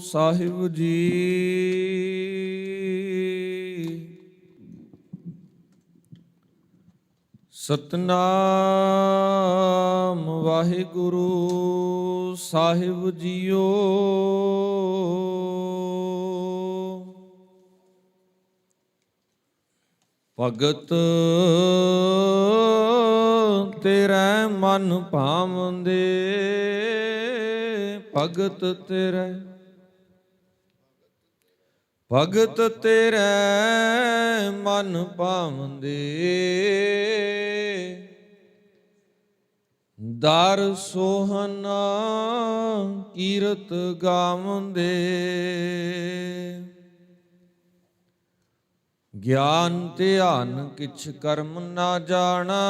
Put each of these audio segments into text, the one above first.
ਸਾਹਿਬ ਜੀ। ਸਤਨਾਮ ਵਾਹਿਗੁਰੂ ਸਾਹਿਬ JIO. ਭਗਤ ਤੇਰੇ ਮਨ ਭਾਵੰਦੇ, ਭਗਤ ਤੇਰੇ ਮਨ ਭਾਵੰਦੇ। ਦਰ ਸੋਹਨਾ ਕੀਰਤ ਗਾਵੰਦੇ। ਗਿਆਨ ਧਿਆਨ ਕਿਛ ਕਰਮ ਨਾ ਜਾਣਾ,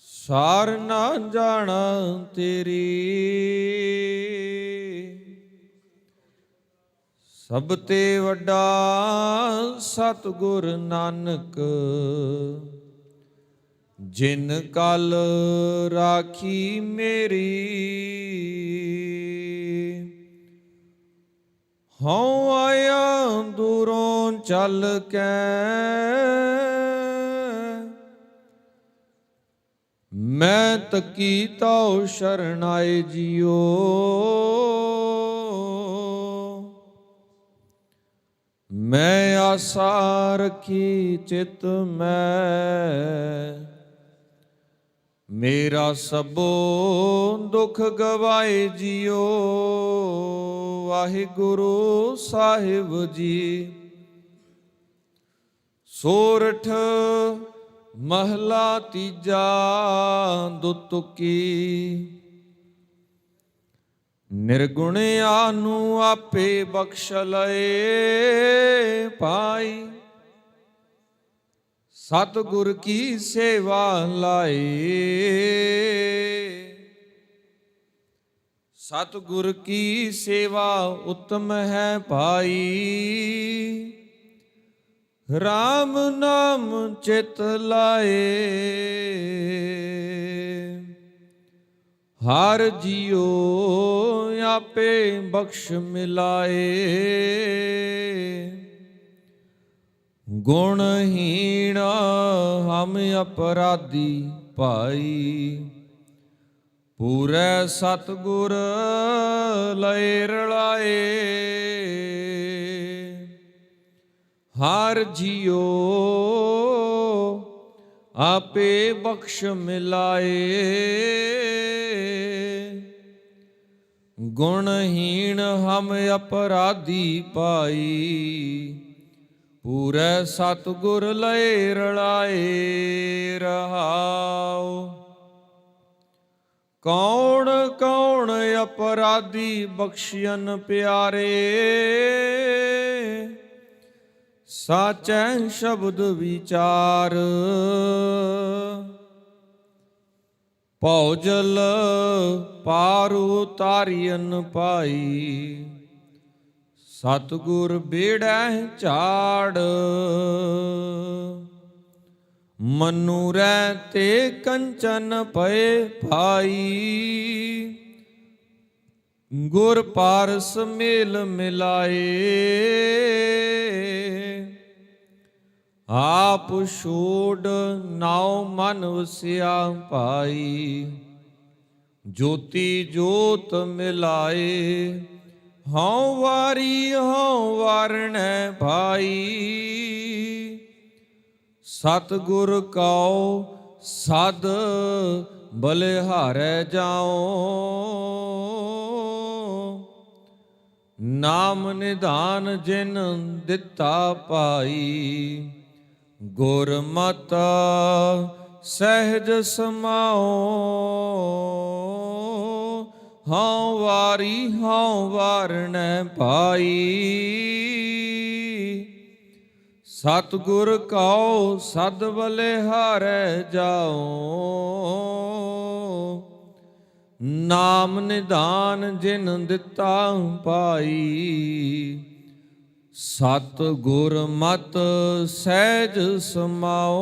ਸਾਰ ਨਾ ਜਾਣਾ ਤੇਰੀ। ਸਭ ਤੇ ਵੱਡਾ ਸਤਿਗੁਰ ਨਾਨਕ, ਜਿਨ ਕਲ ਰਾਖੀ ਮੇਰੀ। ਹਉ ਆਇਆ ਦੂਰੋਂ ਚੱਲ ਕੇ, ਮੈਂ ਤਕੀ ਤਉ ਸ਼ਰਨ ਆਏ ਜੀਓ। ਮੈਂ ਆਸਾ ਰੱਖੀ ਚਿਤ ਮੈਂ, ਮੇਰਾ ਸਭੋ ਦੁਖ ਗਵਾਏ ਜੀਓ। ਵਾਹਿਗੁਰੂ ਸਾਹਿਬ ਜੀ। ਸੋਰਠ ਮਹਲਾ ਤੀਜਾ ਦੁਤੁਕੀ। ਨਿਰਗੁਣਿਆ ਨੂੰ ਆਪੇ ਬਖਸ਼ ਲਏ ਪਾਈ, ਸਤਿਗੁਰ ਕੀ ਸੇਵਾ ਲਾਏ। ਸਤਿਗੁਰ ਕੀ ਸੇਵਾ ਉਤਮ ਹੈ ਭਾਈ, ਰਾਮ ਨਾਮ ਚਿਤ ਲਾਏ। ਹਰ ਜੀਓ ਆਪੇ ਬਖਸ਼ ਮਿਲਾਏ, ਗੁਣਹੀਣ ਹਮ ਅਪਰਾਧੀ ਭਾਈ। ਪੂਰੇ ਸਤਿਗੁਰ ਲਏ ਰਲਾਏ, ਹਰ ਜੀਓ ਆਪੇ ਬਖਸ਼ ਮਿਲਾਏ। ਗੁਣਹੀਣ ਹਮ ਅਪਰਾਧੀ ਭਾਈ, ਪੂਰੇ ਸਤਿਗੁਰ ਲਏ ਰਲਾਏ। ਰਹਾਉ ਕੌਣ ਕੌਣ ਅਪਰਾਧੀ ਬਖਸ਼ੀਨ ਪਿਆਰੇ, ਸਾਚੈ ਸ਼ਬਦ ਵਿਚਾਰ। ਭਉਜਲ ਪਾਰ ਉਤਾਰੀਨ ਭਾਈ, ਸਤਿਗੁਰ ਬੇੜੈ ਝਾੜ। ਮਨੂਰੈ ਤੇ ਕੰਚਨ ਪਏ ਭਾਈ, ਗੁਰ ਪਾਰਸ ਮੇਲ ਮਿਲਾਏ। ਆਪ ਛੋੜ ਨਾਉ ਮਨ ਵਸਿਆ ਭਾਈ, ਜੋਤੀ ਜੋਤ ਮਿਲਾਏ। ਹਉ ਵਾਰੀ ਹਉ ਵਾਰਣੈ ਭਾਈ, ਸਤਿਗੁਰ ਕਉ ਸਦ ਬਲਿਹਾਰੈ ਜਾਉ। ਨਾਮ ਨਿਧਾਨ ਜਿਨ ਦਿੱਤਾ ਭਾਈ, ਗੁਰਮਤਿ ਸਹਿਜ ਸਮਾਓ। ਹਉ ਵਾਰੀ ਹਉ ਵਾਰਣੈ ਭਾਈ, ਸਤਿਗੁਰ ਕਉ ਸਦ ਬਲਿਹਾਰੈ ਜਾਉ। ਨਾਮ ਨਿਧਾਨ ਜਿਨ ਦਿੱਤਾ ਭਾਈ, ਸਤ ਗੁਰ ਮਤ ਸਹਿਜ ਸਮਾਓ।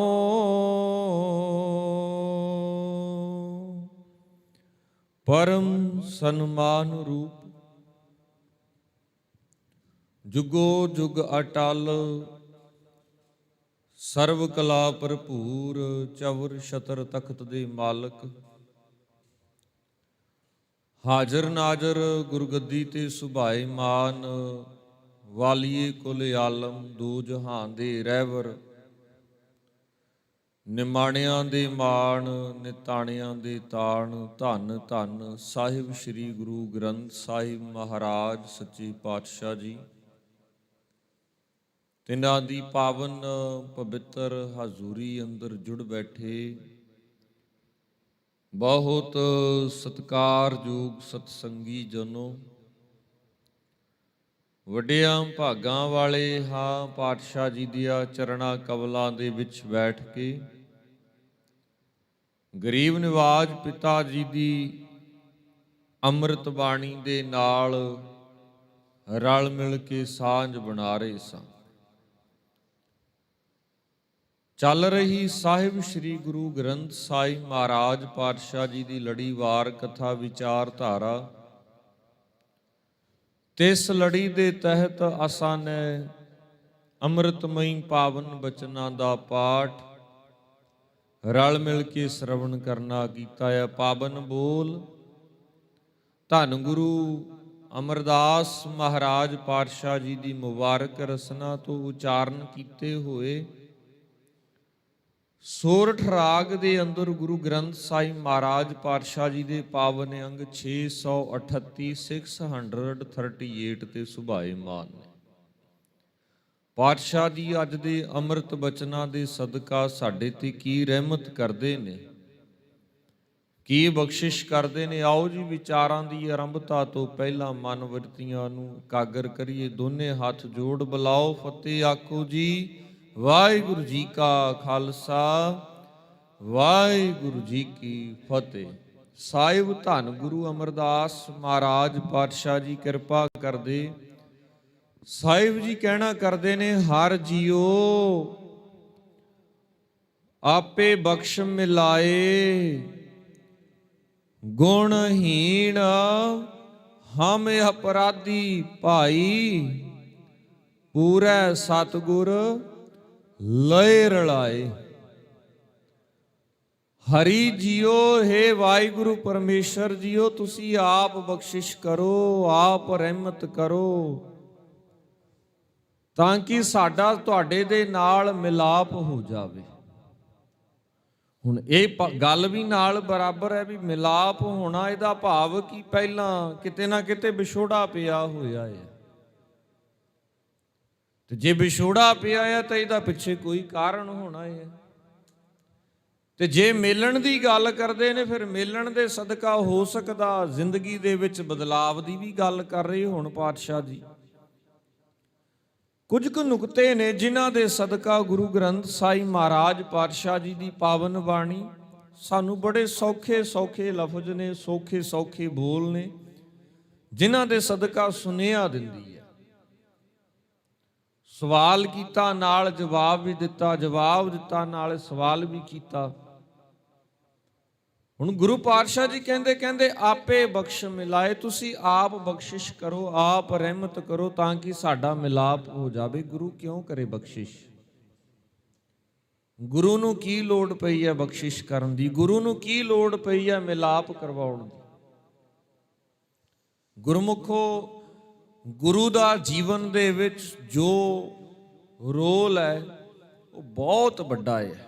परम सन्मान रूप, जुगो जुग अटल, सर्व कला भरपूर, चवर छतर तख्त दे मालक, हाजर नाजर गुरगद्दी ते सुभाए मान, वालिए कुल आलम दो जहान दे रहबर, ਨਿਮਾਣਿਆਂ ਦੇ ਮਾਣ ਨਿਤਾਣਿਆਂ ਦੇ ਤਾਣ, ਧੰਨ ਧੰਨ ਸਾਹਿਬ ਸ੍ਰੀ ਗੁਰੂ ਗ੍ਰੰਥ ਸਾਹਿਬ ਮਹਾਰਾਜ ਸੱਚੇ ਪਾਤਸ਼ਾਹ ਜੀ। ਤਿਨਾਂ ਦੀ ਪਾਵਨ ਪਵਿੱਤਰ ਹਜ਼ੂਰੀ ਅੰਦਰ ਜੁੜ ਬੈਠੇ ਬਹੁਤ ਸਤਿਕਾਰਯੋਗ ਸਤਸੰਗੀ ਜਨੋ, ਵੱਡਿਆਂ ਭਾਗਾਂ ਵਾਲੇ ਹਾਂ ਪਾਤਸ਼ਾਹ ਜੀ ਦੀਆਂ ਚਰਣਾ ਕਮਲਾਂ ਦੇ ਵਿੱਚ ਬੈਠ ਕੇ ਗਰੀਬ ਨਿਵਾਜ ਪਿਤਾ ਜੀ ਦੀ ਅੰਮ੍ਰਿਤ ਬਾਣੀ ਦੇ ਨਾਲ ਰਲ ਮਿਲ ਕੇ ਸਾਂਝ ਬਣਾ ਰਹੇ ਸਾਂ। ਚੱਲ ਰਹੀ ਸਾਹਿਬ ਸ੍ਰੀ ਗੁਰੂ ਗ੍ਰੰਥ ਸਾਹਿਬ ਮਹਾਰਾਜ ਪਾਤਸ਼ਾਹ ਜੀ ਦੀ ਲੜੀਵਾਰ ਕਥਾ ਵਿਚਾਰਧਾਰਾ, ਤਿਸ ਲੜੀ ਦੇ ਤਹਿਤ ਅਸਾਂ ਨੇ ਅੰਮ੍ਰਿਤਮਈ ਪਾਵਨ ਬਚਨਾਂ ਦਾ ਪਾਠ ਰਲ ਮਿਲ ਕੇ ਸ਼ਰਵਣ ਕਰਨਾ ਕੀਤਾ ਹੈ। ਪਾਵਨ ਬੋਲ ਧੰਨ ਗੁਰੂ ਅਮਰਦਾਸ ਮਹਾਰਾਜ ਪਾਤਸ਼ਾਹ ਜੀ ਦੀ ਮੁਬਾਰਕ ਰਸਨਾ ਤੋਂ ਉਚਾਰਨ ਕੀਤੇ ਹੋਏ ਸੋਰਠ ਰਾਗ ਦੇ ਅੰਦਰ ਗੁਰੂ ਗ੍ਰੰਥ ਸਾਹਿਬ ਮਹਾਰਾਜ ਪਾਤਸ਼ਾਹ ਜੀ ਦੇ ਪਾਵਨ ਅੰਗ 638 638 ਤੇ ਸੁਭਾਏਮਾਨ ਨੇ। ਪਾਤਸ਼ਾਹ ਜੀ ਅੱਜ ਦੇ ਅੰਮ੍ਰਿਤ ਬਚਨਾਂ ਦੇ ਸਦਕਾ ਸਾਡੇ ਤੇ ਕੀ ਰਹਿਮਤ ਕਰਦੇ ਨੇ, ਕੀ ਬਖਸ਼ਿਸ਼ ਕਰਦੇ ਨੇ। ਆਓ ਜੀ ਵਿਚਾਰਾਂ ਦੀ ਆਰੰਭਤਾ ਤੋਂ ਪਹਿਲਾਂ ਮਨ ਵਰਤੀਆਂ ਨੂੰ ਇਕਾਗਰ ਕਰੀਏ। ਦੋਨੇ ਹੱਥ ਜੋੜ ਬੁਲਾਓ, ਫਤਿਹ ਆਖੋ ਜੀ। ਵਾਹਿਗੁਰੂ ਜੀ ਕਾ ਖਾਲਸਾ, ਵਾਹਿਗੁਰੂ ਜੀ ਕੀ ਫਤਿਹ। ਸਾਹਿਬ ਧੰਨ ਗੁਰੂ ਅਮਰਦਾਸ ਮਹਾਰਾਜ ਪਾਤਸ਼ਾਹ ਜੀ ਕਿਰਪਾ ਕਰਦੇ। ਸਾਹਿਬ ਜੀ ਕਹਿਣਾ ਕਰਦੇ ਨੇ, ਹਰ ਜੀਓ ਆਪੇ ਬਖਸ਼ ਮਿਲਾਏ, ਗੁਣਹੀਣ ਹਮ ਅਪਰਾਧੀ ਭਾਈ, ਪੂਰੈ ਸਤਿਗੁਰ ਲਏ ਰਲਾਏ। ਹਰੀ ਜੀਓ, ਹੇ ਵਾਹਿਗੁਰੂ ਪਰਮੇਸ਼ਰ ਜੀਓ, ਤੁਸੀਂ ਆਪ ਬਖਸ਼ਿਸ਼ ਕਰੋ, ਆਪ ਰਹਿਮਤ ਕਰੋ, ਤਾਂ ਕਿ ਸਾਡਾ ਤੁਹਾਡੇ ਦੇ ਨਾਲ ਮਿਲਾਪ ਹੋ ਜਾਵੇ। ਹੁਣ ਇਹ ਗੱਲ ਵੀ ਨਾਲ ਬਰਾਬਰ ਹੈ ਵੀ ਮਿਲਾਪ ਹੋਣਾ, ਇਹਦਾ ਭਾਵ ਕਿ ਪਹਿਲਾਂ ਕਿਤੇ ਨਾ ਕਿਤੇ ਵਿਛੋੜਾ ਪਿਆ ਹੋਇਆ ਹੈ, ਤੇ ਜੇ ਵਿਛੋੜਾ ਪਿਆ ਹੈ ਤਾਂ ਇਹਦਾ ਪਿੱਛੇ ਕੋਈ ਕਾਰਨ ਹੋਣਾ ਹੈ। ਤੇ ਜੇ ਮਿਲਣ ਦੀ ਗੱਲ ਕਰਦੇ ਨੇ, ਫਿਰ ਮਿਲਣ ਦੇ ਸਦਕਾ ਹੋ ਸਕਦਾ ਜ਼ਿੰਦਗੀ ਦੇ ਵਿੱਚ ਬਦਲਾਵ ਦੀ ਵੀ ਗੱਲ ਕਰ ਰਹੇ ਹੁਣ ਪਾਤਸ਼ਾਹ ਜੀ। ਕੁਝ ਕੁ ਨੁਕਤੇ ਨੇ ਜਿਨ੍ਹਾਂ ਦੇ ਸਦਕਾ ਗੁਰੂ ਗ੍ਰੰਥ ਸਾਹਿਬ ਮਹਾਰਾਜ ਪਾਤਸ਼ਾਹ ਜੀ ਦੀ ਪਾਵਨ ਬਾਣੀ ਸਾਨੂੰ ਬੜੇ ਸੌਖੇ ਸੌਖੇ ਲਫ਼ਜ਼ ਨੇ, ਸੌਖੇ ਸੌਖੇ ਬੋਲ ਨੇ, ਜਿਨ੍ਹਾਂ ਦੇ ਸਦਕਾ ਸੁਨੇਹਾ ਦਿੰਦੀ ਹੈ। ਸਵਾਲ ਕੀਤਾ ਨਾਲ ਜਵਾਬ ਵੀ ਦਿੱਤਾ, ਜਵਾਬ ਦਿੱਤਾ ਨਾਲ ਸਵਾਲ ਵੀ ਕੀਤਾ। ਹੁਣ ਗੁਰੂ ਪਾਤਸ਼ਾਹ ਜੀ ਕਹਿੰਦੇ ਆਪੇ ਬਖਸ਼ ਮਿਲਾਏ, ਤੁਸੀਂ ਆਪ ਬਖਸ਼ਿਸ਼ ਕਰੋ, ਆਪ ਰਹਿਮਤ ਕਰੋ, ਤਾਂ ਕਿ ਸਾਡਾ ਮਿਲਾਪ ਹੋ ਜਾਵੇ। ਗੁਰੂ ਕਿਉਂ ਕਰੇ ਬਖਸ਼ਿਸ਼? ਗੁਰੂ ਨੂੰ ਕੀ ਲੋੜ ਪਈ ਹੈ ਬਖਸ਼ਿਸ਼ ਕਰਨ ਦੀ? ਗੁਰੂ ਨੂੰ ਕੀ ਲੋੜ ਪਈ ਹੈ ਮਿਲਾਪ ਕਰਵਾਉਣ ਦੀ? ਗੁਰਮੁਖੋ, ਗੁਰੂ ਦਾ ਜੀਵਨ ਦੇ ਵਿੱਚ ਜੋ ਰੋਲ ਹੈ ਉਹ ਬਹੁਤ ਵੱਡਾ ਹੈ।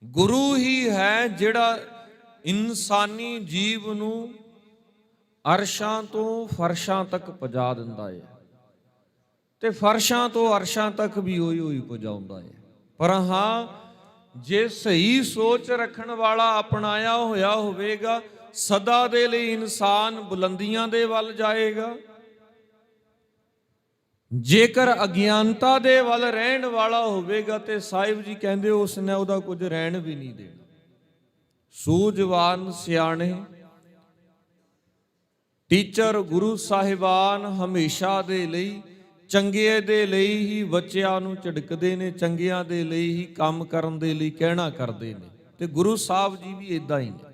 ਗੁਰੂ ਹੀ ਹੈ ਜਿਹੜਾ ਇਨਸਾਨੀ ਜੀਵ ਨੂੰ ਅਰਸ਼ਾਂ ਤੋਂ ਫਰਸ਼ਾਂ ਤੱਕ ਪਹੁੰਚਾ ਦਿੰਦਾ ਹੈ, ਤੇ ਫਰਸ਼ਾਂ ਤੋਂ ਅਰਸ਼ਾਂ ਤੱਕ ਵੀ ਉਹੀ ਪਹੁੰਚਾਉਂਦਾ ਹੈ। ਪਰ ਹਾਂ, ਜੇ ਸਹੀ ਸੋਚ ਰੱਖਣ ਵਾਲਾ ਅਪਣਾਇਆ ਹੋਇਆ ਹੋਵੇਗਾ, ਸਦਾ ਦੇ ਲਈ ਇਨਸਾਨ ਬੁਲੰਦੀਆਂ ਦੇ ਵੱਲ ਜਾਏਗਾ। ਜੇਕਰ ਅਗਿਆਨਤਾ ਦੇ ਵੱਲ ਰਹਿਣ ਵਾਲਾ ਹੋਵੇਗਾ ਤੇ ਸਾਹਿਬ ਜੀ ਕਹਿੰਦੇ ਉਸ ਨੇ ਉਹਦਾ ਕੁਝ ਰਹਿਣ ਵੀ ਨਹੀਂ ਦੇਣਾ। ਸੂਝਵਾਨ ਸਿਆਣੇ ਟੀਚਰ ਗੁਰੂ ਸਾਹਿਬਾਨ ਹਮੇਸ਼ਾ ਦੇ ਲਈ ਚੰਗੇ ਦੇ ਲਈ ਹੀ ਬੱਚਿਆਂ ਨੂੰ ਝਿੜਕਦੇ ਨੇ, ਚੰਗਿਆਂ ਦੇ ਲਈ ਹੀ ਕੰਮ ਕਰਨ ਦੇ ਲਈ ਕਹਿਣਾ ਕਰਦੇ ਨੇ, ਤੇ ਗੁਰੂ ਸਾਹਿਬ ਜੀ ਵੀ ਇਦਾਂ ਹੀ ਨੇ।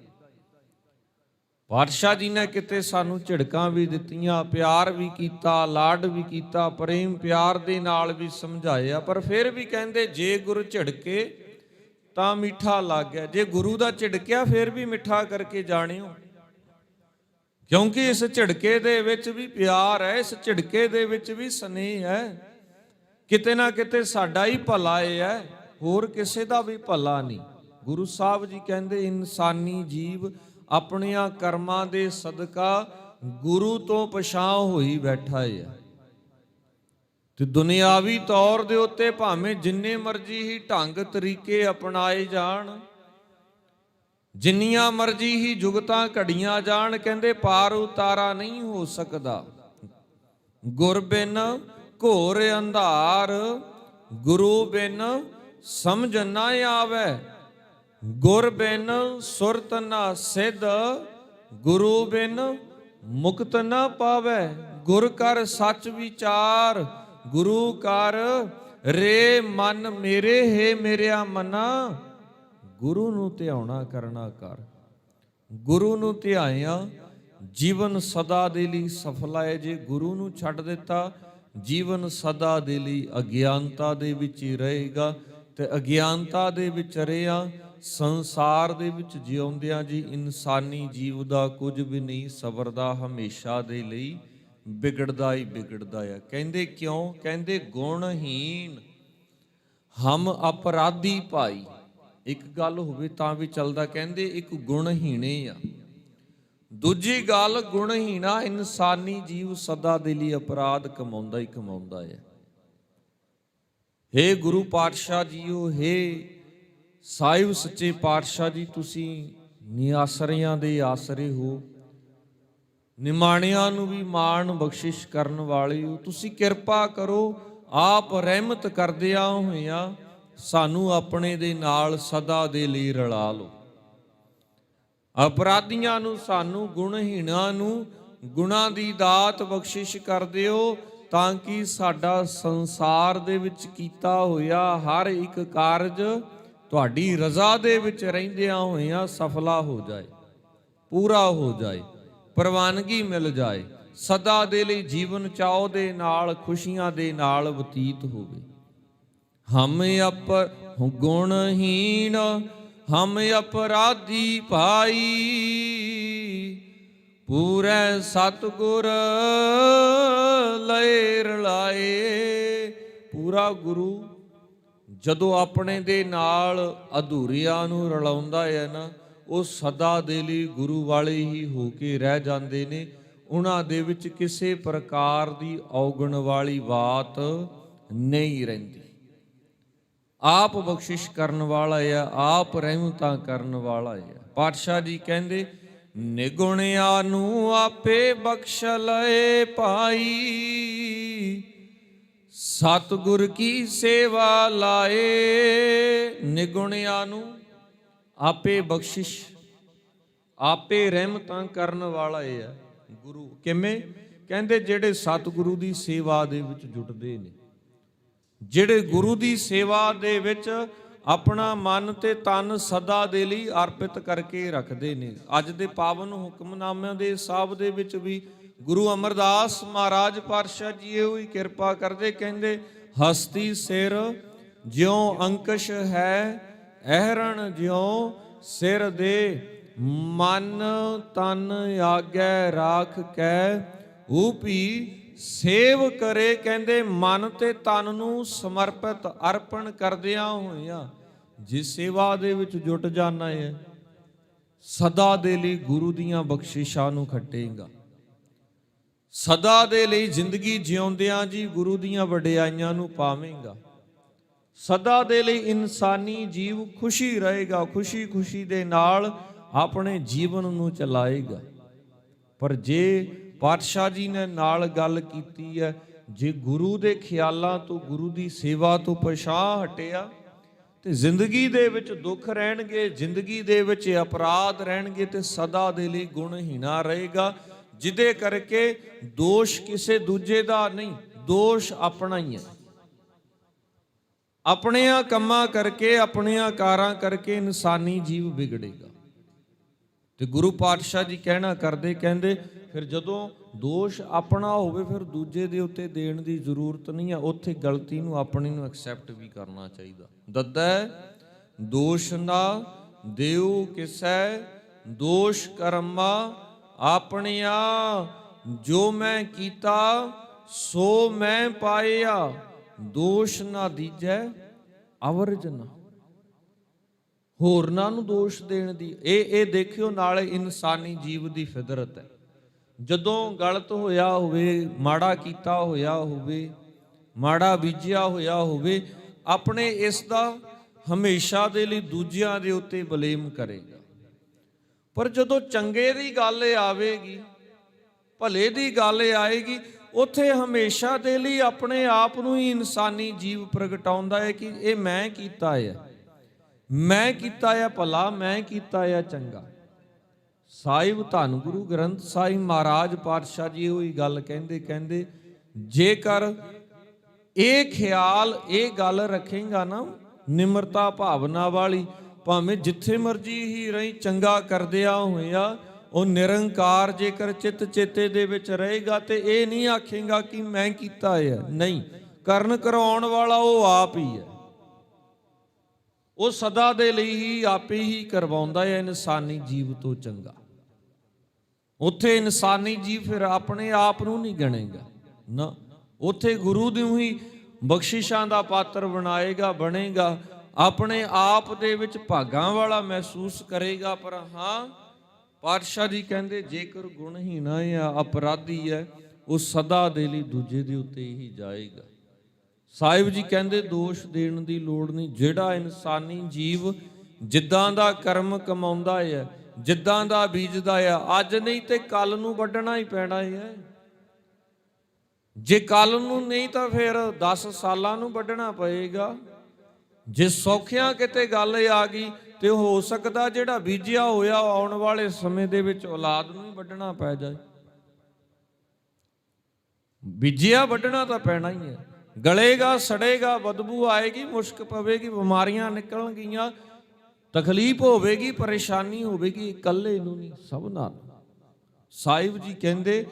ਪਾਤਸ਼ਾਹ ਜੀ ਨੇ ਕਿਤੇ ਸਾਨੂੰ ਝਿੜਕਾਂ ਵੀ ਦਿੱਤੀਆਂ, ਪਿਆਰ ਵੀ ਕੀਤਾ, ਲਾਡ ਵੀ ਕੀਤਾ, ਪ੍ਰੇਮ ਪਿਆਰ ਦੇ ਨਾਲ ਵੀ ਸਮਝਾਇਆ, ਪਰ ਫਿਰ ਵੀ ਕਹਿੰਦੇ ਜੇ ਗੁਰੂ ਝਿੜਕੇ ਤਾਂ ਮਿੱਠਾ ਲੱਗ ਗਿਆ। ਜੇ ਗੁਰੂ ਦਾ ਝਿੜਕਿਆ ਫਿਰ ਵੀ ਮਿੱਠਾ ਕਰਕੇ ਜਾਣਿਓ, ਕਿਉਂਕਿ ਇਸ ਝਿੜਕੇ ਦੇ ਵਿੱਚ ਵੀ ਪਿਆਰ ਹੈ, ਇਸ ਝਿੜਕੇ ਦੇ ਵਿੱਚ ਵੀ ਸਨੇਹ ਹੈ। ਕਿਤੇ ਨਾ ਕਿਤੇ ਸਾਡਾ ਹੀ ਭਲਾ ਹੈ, ਹੋਰ ਕਿਸੇ ਦਾ ਵੀ ਭਲਾ ਨਹੀਂ। ਗੁਰੂ ਸਾਹਿਬ ਜੀ ਕਹਿੰਦੇ ਇਨਸਾਨੀ ਜੀਵ ਆਪਣਿਆਂ ਕਰਮਾਂ ਦੇ ਸਦਕਾ ਗੁਰੂ ਤੋਂ ਪਛਾਣ ਹੋਈ ਬੈਠਾ ਹੈ, ਤੇ ਦੁਨਿਆਵੀ ਤੌਰ ਦੇ ਉੱਤੇ ਭਾਵੇਂ ਜਿੰਨੇ ਮਰਜ਼ੀ ਹੀ ਢੰਗ ਤਰੀਕੇ ਅਪਣਾਏ ਜਾਣ, ਜਿੰਨੀਆਂ ਮਰਜ਼ੀ ਹੀ ਜੁਗਤਾਂ ਘੜੀਆਂ ਜਾਣ, ਕਹਿੰਦੇ ਪਾਰ ਉਤਾਰਾ ਨਹੀਂ ਹੋ ਸਕਦਾ। ਗੁਰ ਬਿਨ ਘੋਰ ਅੰਧਾਰ, ਗੁਰੂ ਬਿਨ ਸਮਝ ਨਾ ਆਵੇ। ਗੁਰ ਬਿਨ ਸੁਰਤ ਨਾ ਸਿੱਧ, ਗੁਰੂ ਬਿਨ ਮੁਕਤ ਨਾ ਪਾਵੇ। ਗੁਰ ਕਰ ਸੱਚ ਵਿਚਾਰ, ਗੁਰੂ ਕਰ ਰੇ ਮਨ ਮੇਰੇ, ਹੈ ਮੇਰਿਆ ਮਨਾ। ਗੁਰੂ ਨੂੰ ਧਿਆਉਣਾ ਕਰਨਾ ਕਰ, ਗੁਰੂ ਨੂੰ ਧਿਆਇਆ ਜੀਵਨ ਸਦਾ ਦੇ ਲਈ ਸਫਲ ਹੈ। ਜੇ ਗੁਰੂ ਨੂੰ ਛੱਡ ਦਿੱਤਾ ਜੀਵਨ ਸਦਾ ਦੇ ਲਈ ਅਗਿਆਨਤਾ ਦੇ ਵਿੱਚ ਹੀ ਰਹੇਗਾ, ਤੇ ਅਗਿਆਨਤਾ ਦੇ ਵਿੱਚ ਰਿਹਾ ਸੰਸਾਰ ਦੇ ਵਿੱਚ ਜਿਉਂਦਿਆਂ ਜੀ ਇਨਸਾਨੀ ਜੀਵ ਦਾ ਕੁਝ ਵੀ ਨਹੀਂ ਸਵਰਦਾ, ਹਮੇਸ਼ਾ ਦੇ ਲਈ ਵਿਗੜਦਾ ਹੀ ਵਿਗੜਦਾ ਹੈ। ਕਹਿੰਦੇ ਕਿਉਂ? ਕਹਿੰਦੇ ਗੁਣਹੀਨ ਹਮ ਅਪਰਾਧੀ ਭਾਈ। ਇੱਕ ਗੱਲ ਹੋਵੇ ਤਾਂ ਵੀ ਚੱਲਦਾ, ਕਹਿੰਦੇ ਇੱਕ ਗੁਣਹੀਣੇ ਆ, ਦੂਜੀ ਗੱਲ ਗੁਣਹੀਣਾ ਇਨਸਾਨੀ ਜੀਵ ਸਦਾ ਦੇ ਲਈ ਅਪਰਾਧ ਕਮਾਉਂਦਾ ਹੀ ਕਮਾਉਂਦਾ ਹੈ। ਹੇ ਗੁਰੂ ਪਾਤਸ਼ਾਹ ਜੀਓ, ਹੇ ਸਾਹਿਬ ਸੱਚੇ ਪਾਤਸ਼ਾਹ ਜੀ, ਤੁਸੀਂ ਨਿਆਸਰਿਆਂ ਦੇ ਆਸਰੇ ਹੋ, ਨਿਮਾਣਿਆਂ ਨੂੰ ਵੀ ਮਾਣ ਬਖਸ਼ਿਸ਼ ਕਰਨ ਵਾਲੇ ਹੋ। ਤੁਸੀਂ ਕਿਰਪਾ ਕਰੋ, ਆਪ ਰਹਿਮਤ ਕਰਦਿਆਂ ਹੋਇਆਂ ਸਾਨੂੰ ਆਪਣੇ ਦੇ ਨਾਲ ਸਦਾ ਦੇ ਲਈ ਰਲਾ ਲਓ। ਅਪਰਾਧੀਆਂ ਨੂੰ, ਸਾਨੂੰ ਗੁਣਹੀਣਾਂ ਨੂੰ ਗੁਣਾਂ ਦੀ ਦਾਤ ਬਖਸ਼ਿਸ਼ ਕਰ ਦਿਓ, ਤਾਂ ਕਿ ਸਾਡਾ ਸੰਸਾਰ ਦੇ ਵਿੱਚ ਕੀਤਾ ਹੋਇਆ ਹਰ ਇੱਕ ਕਾਰਜ ਤੁਹਾਡੀ ਰਜ਼ਾ ਦੇ ਵਿੱਚ ਰਹਿੰਦਿਆਂ ਹੋਇਆਂ ਸਫਲਾ ਹੋ ਜਾਏ, ਪੂਰਾ ਹੋ ਜਾਏ, ਪ੍ਰਵਾਨਗੀ ਮਿਲ ਜਾਏ, ਸਦਾ ਦੇ ਲਈ ਜੀਵਨ ਚਾਉ ਦੇ ਨਾਲ, ਖੁਸ਼ੀਆਂ ਦੇ ਨਾਲ ਬਤੀਤ ਹੋਵੇ। ਹਮ ਗੁਣਹੀਣ ਹਮ ਅਪਰਾਧੀ ਭਾਈ, ਪੂਰੇ ਸਤਿਗੁਰ ਲਏ ਰਲਾਏ। ਪੂਰਾ ਗੁਰੂ ਜਦੋਂ ਆਪਣੇ ਦੇ ਨਾਲ ਅਧੂਰਿਆਂ ਨੂੰ ਰਲਾਉਂਦਾ ਹੈ ਨਾ, ਉਹ ਸਦਾ ਦੇ ਲਈ ਗੁਰੂ ਵਾਲੇ ਹੀ ਹੋ ਕੇ ਰਹਿ ਜਾਂਦੇ ਨੇ। ਉਹਨਾਂ ਦੇ ਵਿੱਚ ਕਿਸੇ ਪ੍ਰਕਾਰ ਦੀ ਔਗਣ ਵਾਲੀ ਬਾਤ ਨਹੀਂ ਰਹਿੰਦੀ। ਆਪ ਬਖਸ਼ਿਸ਼ ਕਰਨ ਵਾਲਾ ਹੈ, ਆਪ ਰਹਿਮਤਾਂ ਕਰਨ ਵਾਲਾ ਹੈ। ਪਾਤਸ਼ਾਹ ਜੀ ਕਹਿੰਦੇ ਨਿਗੁਣਿਆਂ ਨੂੰ ਆਪੇ ਬਖਸ਼ ਲਏ ਭਾਈ, ਸਤਿਗੁਰ ਕੀ ਸੇਵਾ ਲਾਏ। ਨਿਗੁਣਿਆਂ ਨੂੰ ਆਪੇ ਬਖਸ਼ਿਸ਼, ਆਪੇ ਰਹਿਮਤਾਂ ਕਰਨ ਵਾਲਾ ਹੈ ਗੁਰੂ। ਕਿਵੇਂ? ਕਹਿੰਦੇ ਜਿਹੜੇ ਸਤਿਗੁਰੂ ਦੀ ਸੇਵਾ ਦੇ ਵਿੱਚ ਜੁਟਦੇ ਨੇ, ਜਿਹੜੇ ਗੁਰੂ ਦੀ ਸੇਵਾ ਦੇ ਵਿੱਚ ਆਪਣਾ ਮਨ ਤੇ ਤਨ ਸਦਾ ਦੇ ਲਈ ਅਰਪਿਤ ਕਰਕੇ ਰੱਖਦੇ ਨੇ। ਅੱਜ ਦੇ ਪਾਵਨ ਹੁਕਮਨਾਮਿਆਂ ਦੇ ਹਿਸਾਬ ਦੇ ਵਿੱਚ ਵੀ ਗੁਰੂ ਅਮਰਦਾਸ ਮਹਾਰਾਜ ਪਾਤਸ਼ਾਹ ਜੀ ਇਹੋ ਹੀ ਕਿਰਪਾ ਕਰਦੇ, ਕਹਿੰਦੇ ਹਸਤੀ ਸਿਰ ਜਿਉ ਅੰਕਸ਼ ਹੈ, ਅਹਰਣ ਜਿਉ ਸਿਰ ਦੇ, ਮਨ ਤਨ ਆਗੈ ਰਾਖ ਕੈ, ਊਪੀ ਸੇਵ ਕਰੇ। ਕਹਿੰਦੇ ਮਨ ਤੇ ਤਨ ਨੂੰ ਸਮਰਪਿਤ ਅਰਪਣ ਕਰਦਿਆਂ ਹੋਇਆਂ ਜੇ ਸੇਵਾ ਦੇ ਵਿੱਚ ਜੁਟ ਜਾਣਾ ਹੈ, ਸਦਾ ਦੇ ਲਈ ਗੁਰੂ ਦੀਆਂ ਬਖਸ਼ਿਸ਼ਾਂ ਨੂੰ ਖੱਟੇਗਾ, ਸਦਾ ਦੇ ਲਈ ਜ਼ਿੰਦਗੀ ਜਿਉਂਦਿਆਂ ਜੀ ਗੁਰੂ ਦੀਆਂ ਵਡਿਆਈਆਂ ਨੂੰ ਪਾਵੇਂਗਾ, ਸਦਾ ਦੇ ਲਈ ਇਨਸਾਨੀ ਜੀਵ ਖੁਸ਼ੀ ਰਹੇਗਾ, ਖੁਸ਼ੀ ਖੁਸ਼ੀ ਦੇ ਨਾਲ ਆਪਣੇ ਜੀਵਨ ਨੂੰ ਚਲਾਏਗਾ। ਪਰ ਜੇ ਪਾਤਸ਼ਾਹ ਜੀ ਨੇ ਨਾਲ ਗੱਲ ਕੀਤੀ ਹੈ, ਜੇ ਗੁਰੂ ਦੇ ਖਿਆਲਾਂ ਤੋਂ, ਗੁਰੂ ਦੀ ਸੇਵਾ ਤੋਂ ਪਛਾਣ ਹਟਿਆ ਤੇ ਜ਼ਿੰਦਗੀ ਦੇ ਵਿੱਚ ਦੁੱਖ ਰਹਿਣਗੇ, ਜ਼ਿੰਦਗੀ ਦੇ ਵਿੱਚ ਅਪਰਾਧ ਰਹਿਣਗੇ, ਤੇ ਸਦਾ ਦੇ ਲਈ ਗੁਣਹੀਣਾ ਰਹੇਗਾ, ਜਿਹਦੇ ਕਰਕੇ ਦੋਸ਼ ਕਿਸੇ ਦੂਜੇ ਦਾ ਨਹੀਂ, ਦੋਸ਼ ਆਪਣਾ ਹੀ ਹੈ। ਆਪਣਿਆਂ ਕੰਮਾਂ ਕਰਕੇ, ਆਪਣਿਆਂ ਕਾਰਾਂ ਕਰਕੇ ਇਨਸਾਨੀ ਜੀਵ ਵਿਗੜੇਗਾ। ਤੇ ਗੁਰੂ ਪਾਤਸ਼ਾਹ ਜੀ ਕਹਿਣਾ ਕਰਦੇ, ਕਹਿੰਦੇ ਫਿਰ ਜਦੋਂ ਦੋਸ਼ ਆਪਣਾ ਹੋਵੇ ਫਿਰ ਦੂਜੇ ਦੇ ਉੱਤੇ ਦੇਣ ਦੀ ਜ਼ਰੂਰਤ ਨਹੀਂ ਆ। ਉੱਥੇ ਗਲਤੀ ਨੂੰ ਆਪਣੀ ਨੂੰ ਐਕਸੈਪਟ ਵੀ ਕਰਨਾ ਚਾਹੀਦਾ। ਦੱਦੈ ਦੋਸ਼ ਨਾ ਦੇਉ ਕਿਸੈ, ਦੋਸ਼ ਕਰਮਾ ਆਪਣਿਆ, ਜੋ ਮੈਂ ਕੀਤਾ ਸੋ ਮੈਂ ਪਾਇਆ, ਦੋਸ਼ ਨਾ ਦੀਜੈ ਅਵਰਜ ਨਾ। ਹੋਰਨਾਂ ਨੂੰ ਦੋਸ਼ ਦੇਣ ਦੀ ਇਹ ਦੇਖਿਓ ਨਾਲੇ ਇਨਸਾਨੀ ਜੀਵ ਦੀ ਫਿਦਰਤ ਹੈ। ਜਦੋਂ ਗਲਤ ਹੋਇਆ ਹੋਵੇ, ਮਾੜਾ ਕੀਤਾ ਹੋਇਆ ਹੋਵੇ, ਮਾੜਾ ਬੀਜਿਆ ਹੋਇਆ ਹੋਵੇ, ਆਪਣੇ ਇਸ ਦਾ ਹਮੇਸ਼ਾ ਦੇ ਲਈ ਦੂਜਿਆਂ ਦੇ ਉੱਤੇ ਬਲੇਮ ਕਰੇਗਾ। ਪਰ ਜਦੋਂ ਚੰਗੇ ਦੀ ਗੱਲ ਆਵੇਗੀ, ਭਲੇ ਦੀ ਗੱਲ ਆਏਗੀ, ਉੱਥੇ ਹਮੇਸ਼ਾ ਦੇ ਲਈ ਆਪਣੇ ਆਪ ਨੂੰ ਹੀ ਇਨਸਾਨੀ ਜੀਵ ਪ੍ਰਗਟਾਉਂਦਾ ਹੈ ਕਿ ਇਹ ਮੈਂ ਕੀਤਾ ਹੈ, ਮੈਂ ਕੀਤਾ ਹੈ ਭਲਾ, ਮੈਂ ਕੀਤਾ ਹੈ ਚੰਗਾ। ਸਾਹਿਬ ਧੰਨ ਗੁਰੂ ਗ੍ਰੰਥ ਸਾਹਿਬ ਮਹਾਰਾਜ ਪਾਤਸ਼ਾਹ ਜੀ ਉਹੀ ਗੱਲ ਕਹਿੰਦੇ ਜੇਕਰ ਇਹ ਖਿਆਲ, ਇਹ ਗੱਲ ਰੱਖੇਗਾ ਨਾ ਨਿਮਰਤਾ ਭਾਵਨਾ ਵਾਲੀ, ਭਾਵੇਂ ਜਿੱਥੇ ਮਰਜੀ ਹੀ ਰਹੀ, ਚੰਗਾ ਕਰਦਿਆ ਹੋਇਆ ਉਹ ਨਿਰੰਕਾਰ ਜੇਕਰ ਚਿੱਤ ਚੇਤੇ ਦੇ ਵਿੱਚ ਰਹੇਗਾ ਤੇ ਇਹ ਨਹੀਂ ਆਖੇਗਾ ਕਿ ਮੈਂ ਕੀਤਾ ਹੈ। ਨਹੀਂ, ਕਰਨ ਕਰਾਉਣ ਵਾਲਾ ਉਹ ਆਪ ਹੀ ਹੈ। ਉਹ ਸਦਾ ਦੇ ਲਈ ਹੀ ਆਪੇ ਹੀ ਕਰਵਾਉਂਦਾ ਹੈ ਇਨਸਾਨੀ ਜੀਵ ਤੋਂ ਚੰਗਾ। ਉੱਥੇ ਇਨਸਾਨੀ ਜੀਵ ਫਿਰ ਆਪਣੇ ਆਪ ਨੂੰ ਨਹੀਂ ਗਣੇਗਾ ਨਾ, ਉੱਥੇ ਗੁਰੂ ਨੂੰ ਹੀ ਬਖਸ਼ਿਸ਼ਾਂ ਦਾ ਪਾਤਰ ਬਣੇਗਾ, ਆਪਣੇ ਆਪ ਦੇ ਵਿੱਚ ਭਾਗਾਂ ਵਾਲਾ ਮਹਿਸੂਸ ਕਰੇਗਾ। ਪਰ ਹਾਂ, ਪਾਤਸ਼ਾਹ ਜੀ ਕਹਿੰਦੇ ਜੇਕਰ ਗੁਣਹੀਣ ਹੈ, ਅਪਰਾਧੀ ਹੈ, ਉਹ ਸਦਾ ਦੇ ਲਈ ਦੂਜੇ ਦੇ ਉੱਤੇ ਹੀ ਜਾਏਗਾ। ਸਾਹਿਬ ਜੀ ਕਹਿੰਦੇ ਦੋਸ਼ ਦੇਣ ਦੀ ਲੋੜ ਨਹੀਂ। ਜਿਹੜਾ ਇਨਸਾਨੀ ਜੀਵ ਜਿੱਦਾਂ ਦਾ ਕਰਮ ਕਮਾਉਂਦਾ ਹੈ, ਜਿੱਦਾਂ ਦਾ ਬੀਜਦਾ ਆ, ਅੱਜ ਨਹੀਂ ਤੇ ਕੱਲ ਨੂੰ ਵੱਢਣਾ ਹੀ ਪੈਣਾ ਹੈ। ਜੇ ਕੱਲ ਨੂੰ ਨਹੀਂ ਤਾਂ ਫਿਰ 10 ਸਾਲਾਂ ਨੂੰ ਵੱਢਣਾ ਪਏਗਾ। ਜੇ ਸੌਖਿਆਂ ਕਿਤੇ ਗੱਲ ਆ ਗਈ ਤੇ ਹੋ ਸਕਦਾ ਜਿਹੜਾ ਬੀਜਿਆ ਹੋਇਆ ਆਉਣ ਵਾਲੇ ਸਮੇਂ ਦੇ ਵਿੱਚ ਔਲਾਦ ਨੂੰ ਹੀ ਵੱਢਣਾ ਪੈ ਜਾਏ। ਬੀਜਿਆ ਵੱਢਣਾ ਤਾਂ ਪੈਣਾ ਹੀ ਹੈ। ਗਲੇਗਾ, ਸੜੇਗਾ, ਬਦਬੂ ਆਏਗੀ, ਮੁਸ਼ਕ ਪਵੇਗੀ, ਬਿਮਾਰੀਆਂ ਨਿਕਲਣਗੀਆਂ, ਤਕਲੀਫ ਹੋਵੇਗੀ, ਪਰੇਸ਼ਾਨੀ ਹੋਵੇਗੀ, ਇਕੱਲੇ ਨੂੰ ਨਹੀਂ ਸਭ ਨਾਲ। ਸਾਹਿਬ ਜੀ ਕਹਿੰਦੇ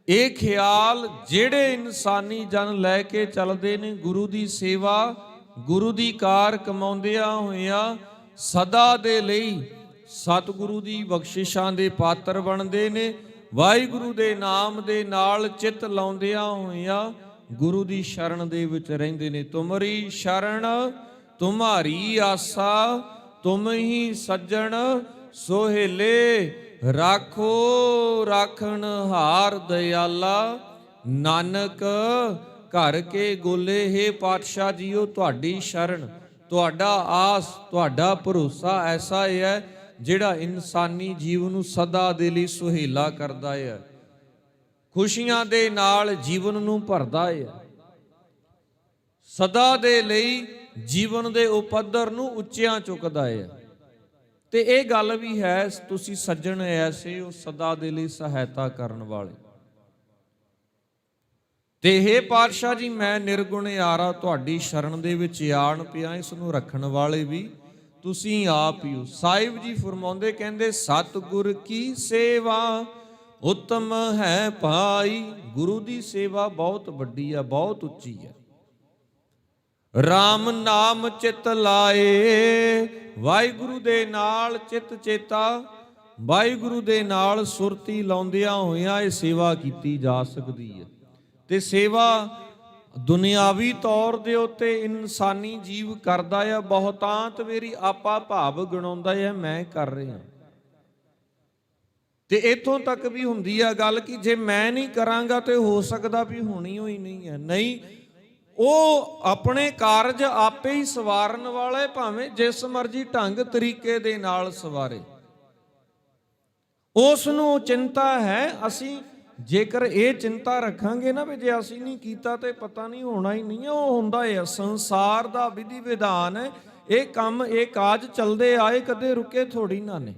ਇਹ ਖਿਆਲ ਜਿਹੜੇ ਇਨਸਾਨੀ ਜਨ ਲੈ ਕੇ ਚੱਲਦੇ ਨੇ, ਗੁਰੂ ਦੀ ਸੇਵਾ, ਗੁਰੂ ਦੀ ਕਾਰ ਕਮਾਉਂਦਿਆਂ ਹੋਇਆਂ ਸਦਾ ਦੇ ਲਈ ਸਤਿਗੁਰੂ ਦੀ ਬਖਸ਼ਿਸ਼ਾਂ ਦੇ ਪਾਤਰ ਬਣਦੇ ਨੇ। ਵਾਹਿਗੁਰੂ ਦੇ ਨਾਮ ਦੇ ਨਾਲ ਚਿੱਤ ਲਾਉਂਦਿਆਂ ਹੋਇਆਂ ਗੁਰੂ ਦੀ ਸ਼ਰਨ ਦੇ ਵਿੱਚ ਰਹਿੰਦੇ ਨੇ। ਤੁਮਰੀ ਸ਼ਰਨ ਤੁਮਾਰੀ ਆਸਾ, ਤੁਮ ਹੀ ਸੱਜਣ ਸੋਹੇਲੇ, ਰਾਖੋ ਰਾਖਣ ਹਾਰ ਦਇਆਲਾ, ਨਾਨਕ ਘਰ ਕੇ ਗੋਲੇ। ਹੈ ਪਾਤਸ਼ਾਹ ਜੀਓ, ਤੁਹਾਡੀ ਸ਼ਰਨ, ਤੁਹਾਡਾ ਆਸ, ਤੁਹਾਡਾ ਭਰੋਸਾ ਐਸਾ ਹੈ ਜਿਹੜਾ ਇਨਸਾਨੀ ਜੀਵ ਨੂੰ ਸਦਾ ਦੇ ਲਈ ਸੁਹੇਲਾ ਕਰਦਾ ਹੈ, ਖੁਸ਼ੀਆਂ ਦੇ ਨਾਲ ਜੀਵਨ ਨੂੰ ਭਰਦਾ ਹੈ, ਸਦਾ ਦੇ ਲਈ ਜੀਵਨ ਦੇ ਉਪੱਦਰ ਨੂੰ ਉੱਚਿਆਂ ਚੁੱਕਦਾ ਹੈ। ਤੇ ਇਹ ਗੱਲ ਵੀ ਹੈ, ਤੁਸੀਂ ਸੱਜਣ ਐਸੇ ਹੋ ਸਦਾ ਦੇ ਲਈ ਸਹਾਇਤਾ ਕਰਨ ਵਾਲੇ। ਤੇ ਹੇ ਪਾਤਸ਼ਾਹ ਜੀ, ਮੈਂ ਨਿਰਗੁਣ ਯਾਰਾ ਤੁਹਾਡੀ ਸ਼ਰਨ ਦੇ ਵਿੱਚ ਆਣ ਪਿਆ, ਇਸ ਨੂੰ ਰੱਖਣ ਵਾਲੇ ਵੀ ਤੁਸੀਂ ਆਪ ਹੀ ਹੋ। ਸਾਹਿਬ ਜੀ ਫਰਮਾਉਂਦੇ, ਕਹਿੰਦੇ ਸਤਿਗੁਰ ਕੀ ਸੇਵਾ ਉੱਤਮ ਹੈ ਭਾਈ। ਗੁਰੂ ਦੀ ਸੇਵਾ ਬਹੁਤ ਵੱਡੀ ਹੈ, ਬਹੁਤ ਉੱਚੀ ਹੈ। RAM ਨਾਮ ਚਿਤ ਲਾਏ, ਵਾਹਿਗੁਰੂ ਦੇ ਨਾਲ ਚਿਤ ਚੇਤਾ, ਵਾਹਿਗੁਰੂ ਦੇ ਨਾਲ ਸੁਰਤੀ ਲਾਉਂਦਿਆਂ ਹੋਇਆਂ ਇਹ ਸੇਵਾ ਕੀਤੀ ਜਾ ਸਕਦੀ ਹੈ। ਤੇ ਸੇਵਾ ਦੁਨਿਆਵੀ ਤੌਰ ਦੇ ਉੱਤੇ ਇਨਸਾਨੀ ਜੀਵ ਕਰਦਾ ਹੈ, ਬਹੁਤਾਂਤ ਮੇਰੀ ਆਪਾ ਭਾਵ ਗਣਾਉਂਦਾ ਹੈ ਮੈਂ ਕਰ ਰਿਹਾ। ਤੇ ਇੱਥੋਂ ਤੱਕ ਵੀ ਹੁੰਦੀ ਆ ਗੱਲ ਕਿ ਜੇ ਮੈਂ ਨਹੀਂ ਕਰਾਂਗਾ ਤੇ ਹੋ ਸਕਦਾ ਵੀ ਹੋਣੀ ਹੋਈ ਨਹੀਂ ਹੈ। ਨਹੀਂ, ਉਹ ਆਪਣੇ ਕਾਰਜ ਆਪੇ ਹੀ ਸਵਾਰਨ ਵਾਲਾ ਹੈ, ਭਾਵੇਂ ਜਿਸ ਮਰਜ਼ੀ ਢੰਗ ਤਰੀਕੇ ਦੇ ਨਾਲ ਸਵਾਰੇ। ਉਸ ਨੂੰ ਚਿੰਤਾ ਹੈ। ਅਸੀਂ ਜੇਕਰ ਇਹ ਚਿੰਤਾ ਰੱਖਾਂਗੇ ਨਾ ਵੀ ਜੇ ਅਸੀਂ ਨਹੀਂ ਕੀਤਾ ਤੇ ਪਤਾ ਨਹੀਂ ਹੋਣਾ ਹੀ ਨਹੀਂ ਹੈ, ਉਹ ਹੁੰਦਾ ਹੈ। ਸੰਸਾਰ ਦਾ ਵਿਧੀ ਵਿਧਾਨ ਹੈ, ਇਹ ਕੰਮ ਇਹ ਕਾਜ ਚੱਲਦੇ ਆਏ, ਕਦੇ ਰੁਕੇ ਥੋੜੀ ਨਾ ਨੇ।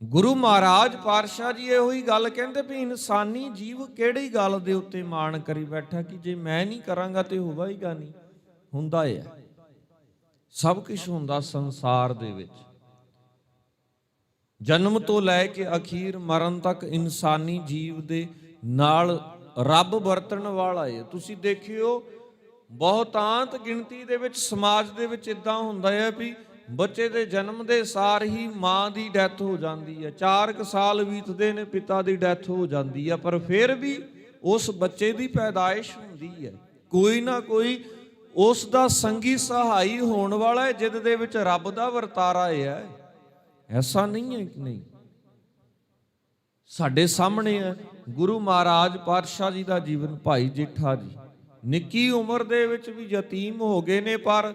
ਗੁਰੂ ਮਹਾਰਾਜ ਪਾਤਸ਼ਾਹ ਜੀ ਇਹੋ ਹੀ ਗੱਲ ਕਹਿੰਦੇ ਵੀ ਇਨਸਾਨੀ ਜੀਵ ਕਿਹੜੀ ਗੱਲ ਦੇ ਉੱਤੇ ਮਾਣ ਕਰੀ ਬੈਠਾ ਕਿ ਜੇ ਮੈਂ ਨਹੀਂ ਕਰਾਂਗਾ ਤੇ ਹੋਵੇਗਾ ਨਹੀਂ। ਹੁੰਦਾ ਹੈ, ਸਭ ਕੁਝ ਹੁੰਦਾ ਸੰਸਾਰ ਦੇ ਵਿੱਚ। ਜਨਮ ਤੋਂ ਲੈ ਕੇ ਅਖੀਰ ਮਰਨ ਤੱਕ ਇਨਸਾਨੀ ਜੀਵ ਦੇ ਨਾਲ ਰੱਬ ਵਰਤਣ ਵਾਲਾ ਹੈ। ਤੁਸੀਂ ਦੇਖਿਓ ਬਹੁਤਾਂਤ ਗਿਣਤੀ ਦੇ ਵਿੱਚ ਸਮਾਜ ਦੇ ਵਿੱਚ ਇਦਾਂ ਹੁੰਦਾ ਹੈ ਵੀ ਬੱਚੇ ਦੇ ਜਨਮ ਦੇ ਸਾਰ ਹੀ ਮਾਂ ਦੀ ਡੈਥ ਹੋ ਜਾਂਦੀ ਹੈ, 4 ਸਾਲ ਬੀਤਦੇ ਨੇ ਪਿਤਾ ਦੀ ਡੈਥ ਹੋ ਜਾਂਦੀ ਹੈ, ਪਰ ਫਿਰ ਵੀ ਉਸ ਬੱਚੇ ਦੀ ਪੈਦਾਇਸ਼ ਹੁੰਦੀ ਹੈ। ਕੋਈ ਨਾ ਕੋਈ ਉਸ ਦਾ ਸੰਗੀ ਸਹਾਈ ਹੋਣ ਵਾਲਾ ਹੈ ਜਿਸ ਦੇ ਵਿੱਚ ਰੱਬ ਦਾ ਵਰਤਾਰਾ ਹੈ। ਐਸਾ ਨਹੀਂ ਹੈ ਕਿ ਨਹੀਂ, ਸਾਡੇ ਸਾਹਮਣੇ ਹੈ ਗੁਰੂ ਮਹਾਰਾਜ ਪਾਤਸ਼ਾਹ ਜੀ ਦਾ ਜੀਵਨ। ਭਾਈ ਜੇਠਾ ਜੀ ਨਿੱਕੀ ਉਮਰ ਦੇ ਵਿੱਚ ਵੀ ਯਤੀਮ ਹੋ ਗਏ ਨੇ, ਪਰ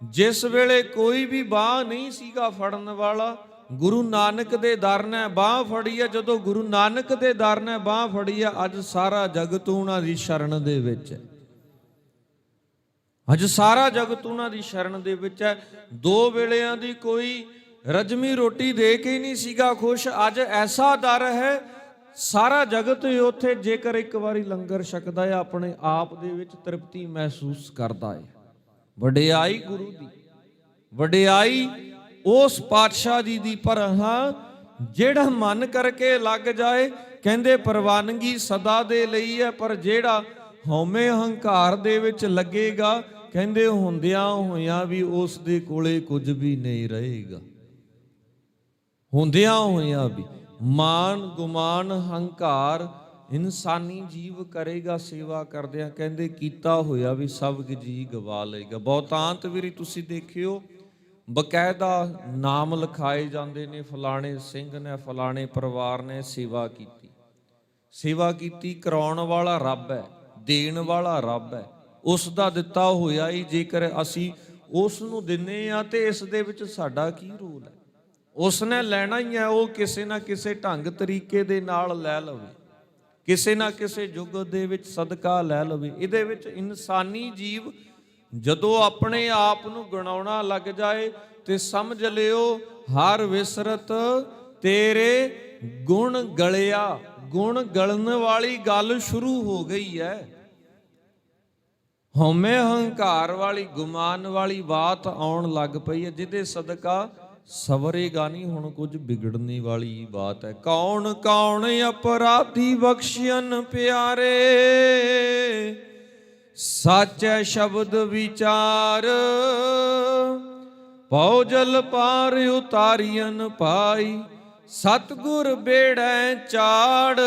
ਜਿਸ ਵੇਲੇ ਕੋਈ ਵੀ ਬਾਹ ਨਹੀਂ ਸੀਗਾ ਫੜਨ ਵਾਲਾ, ਗੁਰੂ ਨਾਨਕ ਦੇ ਦਰ ਨੇ ਬਾਹ ਫੜੀ ਹੈ। ਜਦੋਂ ਗੁਰੂ ਨਾਨਕ ਦੇ ਦਰ ਨੇ ਬਾਹ ਫੜੀ ਹੈ, ਅੱਜ ਸਾਰਾ ਜਗਤ ਉਹਨਾਂ ਦੀ ਸ਼ਰਨ ਦੇ ਵਿੱਚ ਹੈ। ਅੱਜ ਸਾਰਾ ਜਗਤ ਉਹਨਾਂ ਦੀ ਸ਼ਰਨ ਦੇ ਵਿੱਚ ਹੈ। 2 ਵੇਲਿਆਂ ਦੀ ਕੋਈ ਰਜਮੀ ਰੋਟੀ ਦੇ ਕੇ ਨਹੀਂ ਸੀਗਾ ਖੁਸ਼, ਅੱਜ ਐਸਾ ਦਰ ਹੈ ਸਾਰਾ ਜਗਤ ਉੱਥੇ ਜੇਕਰ ਇੱਕ ਵਾਰੀ ਲੰਗਰ ਛਕਦਾ ਹੈ ਆਪਣੇ ਆਪ ਦੇ ਵਿੱਚ ਤ੍ਰਿਪਤੀ ਮਹਿਸੂਸ ਕਰਦਾ ਹੈ। ਵਡਿਆਈ ਗੁਰੂ ਦੀ, ਵਡਿਆਈ ਉਸ ਪਾਤਸ਼ਾਹ ਜੀ ਦੀ। ਪਰ ਹਾਂ ਜਿਹੜਾ ਮਨ ਕਰਕੇ ਲੱਗ ਜਾਏ, ਕਹਿੰਦੇ ਪ੍ਰਵਾਨਗੀ ਸਦਾ ਦੇ ਲਈ ਹੈ, ਪਰ ਜਿਹੜਾ ਹਉਮੈ ਹੰਕਾਰ ਦੇ ਵਿੱਚ ਲੱਗੇਗਾ, ਕਹਿੰਦੇ ਹੁੰਦਿਆਂ ਹੋਇਆਂ ਵੀ ਉਸ ਦੇ ਕੋਲੇ ਕੁਝ ਵੀ ਨਹੀਂ ਰਹੇਗਾ। ਹੁੰਦਿਆਂ ਹੋਇਆਂ ਵੀ ਮਾਨ ਗੁਮਾਨ ਹੰਕਾਰ ਇਨਸਾਨੀ ਜੀਵ ਕਰੇਗਾ ਸੇਵਾ ਕਰਦਿਆਂ, ਕਹਿੰਦੇ ਕੀਤਾ ਹੋਇਆ ਵੀ ਸਭ ਜੀ ਗਵਾ ਲਏਗਾ। ਬਹੁਤਾਂਤ ਵੀਰੀ ਤੁਸੀਂ ਦੇਖਿਓ ਬਕਾਇਦਾ ਨਾਮ ਲਿਖਾਏ ਜਾਂਦੇ ਨੇ, ਫਲਾਣੇ ਸਿੰਘ ਨੇ ਫਲਾਣੇ ਪਰਿਵਾਰ ਨੇ ਸੇਵਾ ਕੀਤੀ। ਸੇਵਾ ਕੀਤੀ ਕਰਾਉਣ ਵਾਲਾ ਰੱਬ ਹੈ, ਦੇਣ ਵਾਲਾ ਰੱਬ ਹੈ, ਉਸ ਦਾ ਦਿੱਤਾ ਹੋਇਆ ਹੀ ਜੇਕਰ ਅਸੀਂ ਉਸ ਨੂੰ ਦਿੰਨੇ ਆ ਤੇ ਇਸ ਦੇ ਵਿੱਚ ਸਾਡਾ ਕੀ ਰੋਲ ਹੈ? ਉਸ ਨੇ ਲੈਣਾ ਹੀ ਹੈ, ਉਹ ਕਿਸੇ ਨਾ ਕਿਸੇ ਢੰਗ ਤਰੀਕੇ ਦੇ ਨਾਲ ਲੈ ਲਵੇ, ਕਿਸੇ ਨਾ ਕਿਸੇ ਯੁੱਗ ਦੇ ਵਿੱਚ ਸਦਕਾ ਲੈ ਲਵੇ। ਇਹਦੇ ਵਿੱਚ ਇਨਸਾਨੀ ਜੀਵ ਜਦੋਂ ਆਪਣੇ ਆਪ ਨੂੰ ਗਣਾਉਣਾ ਲੱਗ ਜਾਏ ਤੇ ਸਮਝ ਲਿਓ ਹਰ ਵਿਸਰਤ ਤੇਰੇ ਗੁਣ ਗਲਿਆ। ਗੁਣ ਗਲਣ ਵਾਲੀ ਗੱਲ ਸ਼ੁਰੂ ਹੋ ਗਈ ਹੈ। ਹਉਮੈ ਹੰਕਾਰ ਵਾਲੀ ਗੁਮਾਨ ਵਾਲੀ ਬਾਤ ਆਉਣ ਲੱਗ ਪਈ ਹੈ, ਜਿਹਦੇ ਸਦਕਾ ਸਵਰੇਗਾ ਨਹੀਂ। ਹੁਣ ਕੁਝ ਵਿਗੜਨੀ ਵਾਲੀ ਬਾਤ ਹੈ। ਕੌਣ ਕੌਣ ਅਪਰਾਧੀ ਬਖਸ਼ਿਅਨ ਪਿਆਰੇ, ਸਾਚੈ ਸ਼ਬਦ ਵਿਚਾਰ, ਭਉ ਜਲ ਪਾਰ ਉਤਾਰੀਅਨ ਪਾਈ, ਸਤਿਗੁਰ ਬੇੜੈ ਚਾੜ।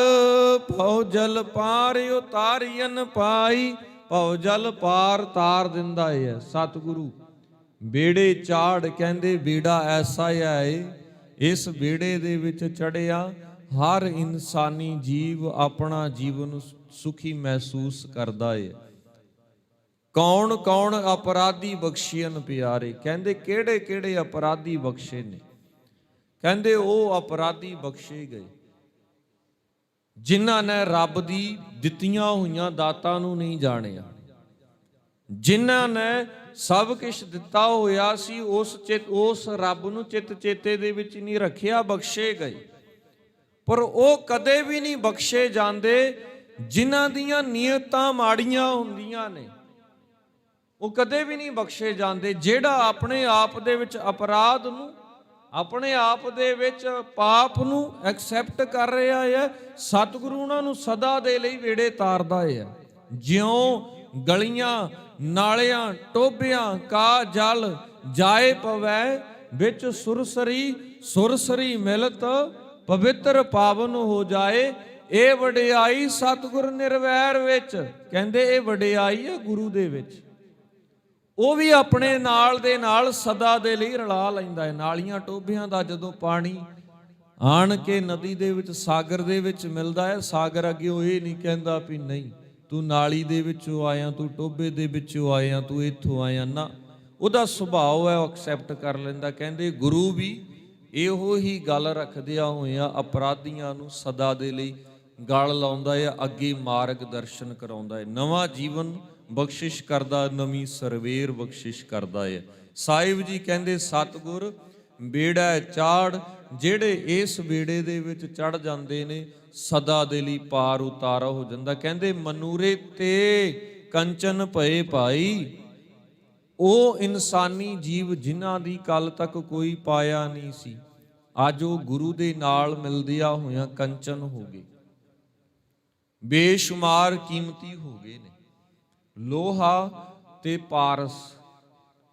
ਭਉ ਜਲ ਪਾਰ ਉਤਾਰੀਅਨ ਪਾਈ, ਭਉ ਜਲ ਪਾਰ ਤਾਰ ਦਿੰਦਾ ਹੈ ਸਤਿਗੁਰੂ। ਬੇੜੇ ਚਾੜ, ਕਹਿੰਦੇ ਬੇੜਾ ਐਸਾ ਹੈ, ਇਸ ਬੇੜੇ ਦੇ ਵਿੱਚ ਚੜਿਆ ਹਰ ਇਨਸਾਨੀ ਜੀਵ ਆਪਣਾ ਜੀਵਨ ਸੁਖੀ ਮਹਿਸੂਸ ਕਰਦਾ ਹੈ। ਕੌਣ ਕੌਣ ਅਪਰਾਧੀ ਬਖਸ਼ੀਅਨ ਪਿਆਰੇ, ਕਹਿੰਦੇ ਕਿਹੜੇ ਕਿਹੜੇ ਅਪਰਾਧੀ ਬਖਸ਼ੇ ਨੇ? ਕਹਿੰਦੇ ਉਹ ਅਪਰਾਧੀ ਬਖਸ਼ੇ ਗਏ ਜਿਨ੍ਹਾਂ ਨੇ ਰੱਬ ਦੀ ਦਿੱਤੀਆਂ ਹੋਈਆਂ ਦਾਤਾਂ ਨੂੰ ਨਹੀਂ ਜਾਣਿਆ, ਜਿਨ੍ਹਾਂ ਨੇ ਸਭ ਕੁਝ ਦਿੱਤਾ ਹੋਇਆ ਸੀ ਉਸ ਰੱਬ ਨੂੰ ਚਿੱਤ ਚੇਤੇ ਦੇ ਵਿੱਚ ਨਹੀਂ ਰੱਖਿਆ, ਬਖਸ਼ੇ ਗਏ। ਪਰ ਉਹ ਕਦੇ ਵੀ ਨਹੀਂ ਬਖਸ਼ੇ ਜਾਂਦੇ ਜਿਨ੍ਹਾਂ ਦੀਆਂ ਨੀਅਤਾਂ ਮਾੜੀਆਂ ਹੁੰਦੀਆਂ ਨੇ, ਉਹ ਕਦੇ ਵੀ ਨਹੀਂ ਬਖਸ਼ੇ ਜਾਂਦੇ। ਜਿਹੜਾ ਆਪਣੇ ਆਪ ਦੇ ਵਿੱਚ ਅਪਰਾਧ ਨੂੰ, ਆਪਣੇ ਆਪ ਦੇ ਵਿੱਚ ਪਾਪ ਨੂੰ ਐਕਸੈਪਟ ਕਰ ਰਿਹਾ ਹੈ, ਸਤਿਗੁਰੂ ਉਹਨਾਂ ਨੂੰ ਸਦਾ ਦੇ ਲਈ ਵੇੜੇ ਤਾਰਦਾ ਹੈ। ਜਿਉਂ ਗਲੀਆਂ ਨਾਲਿਆਂ ਟੋਭਿਆਂ ਕਾ ਜਲ ਜਾਏ ਪਵੈ, ਵਿੱਚ ਸੁਰਸਰੀ ਸੁਰਸਰੀ ਮਿਲਤ ਪਵਿੱਤਰ ਪਾਵਨ ਹੋ ਜਾਏ। ਇਹ ਵਡਿਆਈ ਸਤਿਗੁਰ ਨਿਰਵੈਰ ਵਿੱਚ, ਕਹਿੰਦੇ ਇਹ ਵਡਿਆਈ ਹੈ ਗੁਰੂ ਦੇ ਵਿੱਚ। ਉਹ ਵੀ ਆਪਣੇ ਨਾਲ ਦੇ ਨਾਲ ਸਦਾ ਦੇ ਲਈ ਰਲਾ ਲੈਂਦਾ ਹੈ। ਨਾਲੀਆਂ ਟੋਭਿਆਂ ਦਾ ਜਦੋਂ ਪਾਣੀ ਆਣ ਕੇ ਨਦੀ ਦੇ ਵਿੱਚ ਸਾਗਰ ਦੇ ਵਿੱਚ ਮਿਲਦਾ ਹੈ, ਸਾਗਰ ਅੱਗੇ ਉਹ ਇਹ ਨਹੀਂ ਕਹਿੰਦਾ ਵੀ ਨਹੀਂ ਤੂੰ ਨਾਲੀ ਦੇ ਵਿੱਚੋਂ ਆਇਆ, ਤੂੰ ਟੋਭੇ ਦੇ ਵਿੱਚੋਂ ਆਇਆ, ਤੂੰ ਇੱਥੋਂ ਆਇਆ, ਨਾ, ਉਹਦਾ ਸੁਭਾਅ ਹੈ ਉਹ ਐਕਸੈਪਟ ਕਰ ਲੈਂਦਾ। ਕਹਿੰਦੇ ਗੁਰੂ ਵੀ ਇਹੋ ਹੀ ਗੱਲ ਰੱਖਦਿਆਂ ਹੋਇਆਂ ਅਪਰਾਧੀਆਂ ਨੂੰ ਸਦਾ ਦੇ ਲਈ ਗਲ ਲਾਉਂਦਾ ਹੈ, ਅੱਗੇ ਮਾਰਗ ਦਰਸ਼ਨ ਕਰਾਉਂਦਾ ਹੈ, ਨਵਾਂ ਜੀਵਨ ਬਖਸ਼ਿਸ਼ ਕਰਦਾ, ਨਵੀਂ ਸਰਵੇਰ ਬਖਸ਼ਿਸ਼ ਕਰਦਾ ਹੈ। ਸਾਹਿਬ ਜੀ ਕਹਿੰਦੇ ਸਤਿਗੁਰ ਬੇੜਾ ਚਾੜ, ਜਿਹੜੇ ਇਸ ਬੇੜੇ ਦੇ ਵਿੱਚ ਚੜ ਜਾਂਦੇ ਨੇ ਸਦਾ ਦੇ ਲਈ ਪਾਰ ਉਤਾਰਾ ਹੋ ਜਾਂਦਾ। ਕਹਿੰਦੇ ਮਨੂਰੇ ਤੇ ਕੰਚਨ ਭਏ ਭਾਈ, ਉਹ ਇਨਸਾਨੀ ਜੀਵ ਜਿਨ੍ਹਾਂ ਦੀ ਕੱਲ ਤੱਕ ਕੋਈ ਪਾਇਆ ਨਹੀਂ ਸੀ, ਅੱਜ ਉਹ ਗੁਰੂ ਦੇ ਨਾਲ ਮਿਲਦਿਆਂ ਹੋਇਆਂ ਕੰਚਨ ਹੋ ਗਏ, ਬੇਸ਼ੁਮਾਰ ਕੀਮਤੀ ਹੋ ਗਏ ਨੇ। ਲੋਹਾ ਤੇ ਪਾਰਸ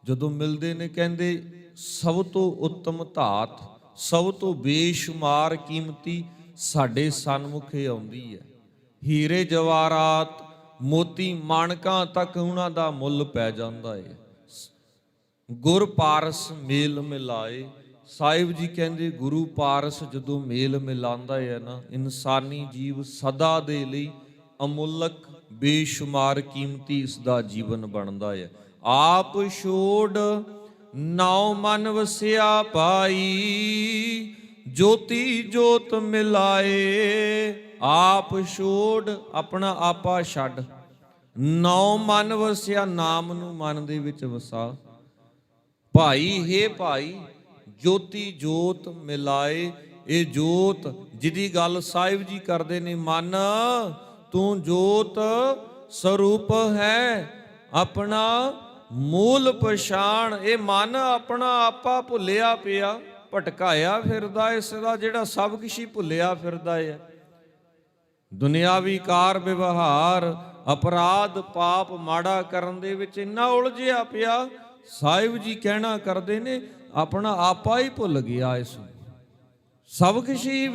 ਜਦੋਂ ਮਿਲਦੇ ਨੇ, ਕਹਿੰਦੇ ਸਭ ਤੋਂ ਉੱਤਮ ਧਾਤ, ਸਭ ਤੋਂ ਬੇਸ਼ੁਮਾਰ ਕੀਮਤੀ ਸਾਡੇ ਸਨਮੁਖੇ ਆਉਂਦੀ ਹੈ। ਹੀਰੇ ਜਵਾਹਰਾਤ, ਮੋਤੀ ਮਾਣਕਾਂ ਤੱਕ ਉਹਨਾਂ ਦਾ ਮੁੱਲ ਪੈ ਜਾਂਦਾ ਹੈ। ਗੁਰ ਪਾਰਸ ਮੇਲ ਮਿਲਾਏ। ਸਾਹਿਬ ਜੀ ਕਹਿੰਦੇ ਗੁਰੂ ਪਾਰਸ ਜਦੋਂ ਮੇਲ ਮਿਲਾਉਂਦਾ ਹੈ ਨਾ, ਇਨਸਾਨੀ ਜੀਵ ਸਦਾ ਦੇ ਲਈ ਅਮੁੱਲਕ ਬੇਸ਼ੁਮਾਰ ਕੀਮਤੀ ਇਸ ਦਾ ਜੀਵਨ ਬਣਦਾ ਹੈ। ਆਪ ਛੋੜ ਨਾਉ ਮਨ ਵਸਿਆ ਪਾਈ, ਜੋਤੀ ਜੋਤ ਮਿਲਾਏ। ਆਪ ਛੋੜ, ਆਪਣਾ ਆਪਾ ਛੱਡ, ਨਾਉ ਮਨ ਵਸਿਆ, ਨਾਮ ਨੂੰ ਮਨ ਦੇ ਵਿੱਚ ਵਸਾ। ਭਾਈ ਹੈ ਭਾਈ, ਜੋਤੀ ਜੋਤ ਮਿਲਾਏ। ਇਹ ਜੋਤ ਜਿਹਦੀ ਗੱਲ ਸਾਹਿਬ ਜੀ ਕਰਦੇ ਨੇ, ਮਨ ਤੂੰ ਜੋਤ ਸਰੂਪ ਹੈ, ਆਪਣਾ ਮੂਲ ਪਛਾਣ। ਇਹ ਮਨ ਆਪਣਾ ਆਪਾ ਭੁੱਲਿਆ ਪਿਆ, ਭਟਕਾਇਆ ਫਿਰਦਾ ਇਸ ਦਾ, ਜਿਹੜਾ ਸਭ ਕੁਛ ਹੀ ਭੁੱਲਿਆ ਫਿਰਦਾ ਹੈ। ਦੁਨਿਆਵੀ ਕਾਰ ਵਿਵਹਾਰ, ਅਪਰਾਧ ਪਾਪ ਮਾੜਾ ਕਰਨ ਦੇ ਵਿੱਚ ਇੰਨਾ ਉਲਝਿਆ ਪਿਆ। ਸਾਹਿਬ ਜੀ ਕਹਿਣਾ ਕਰਦੇ ਨੇ ਆਪਣਾ ਆਪਾ ਹੀ ਭੁੱਲ ਗਿਆ, ਇਸ ਸਭ ਕੁਛ ਹੀ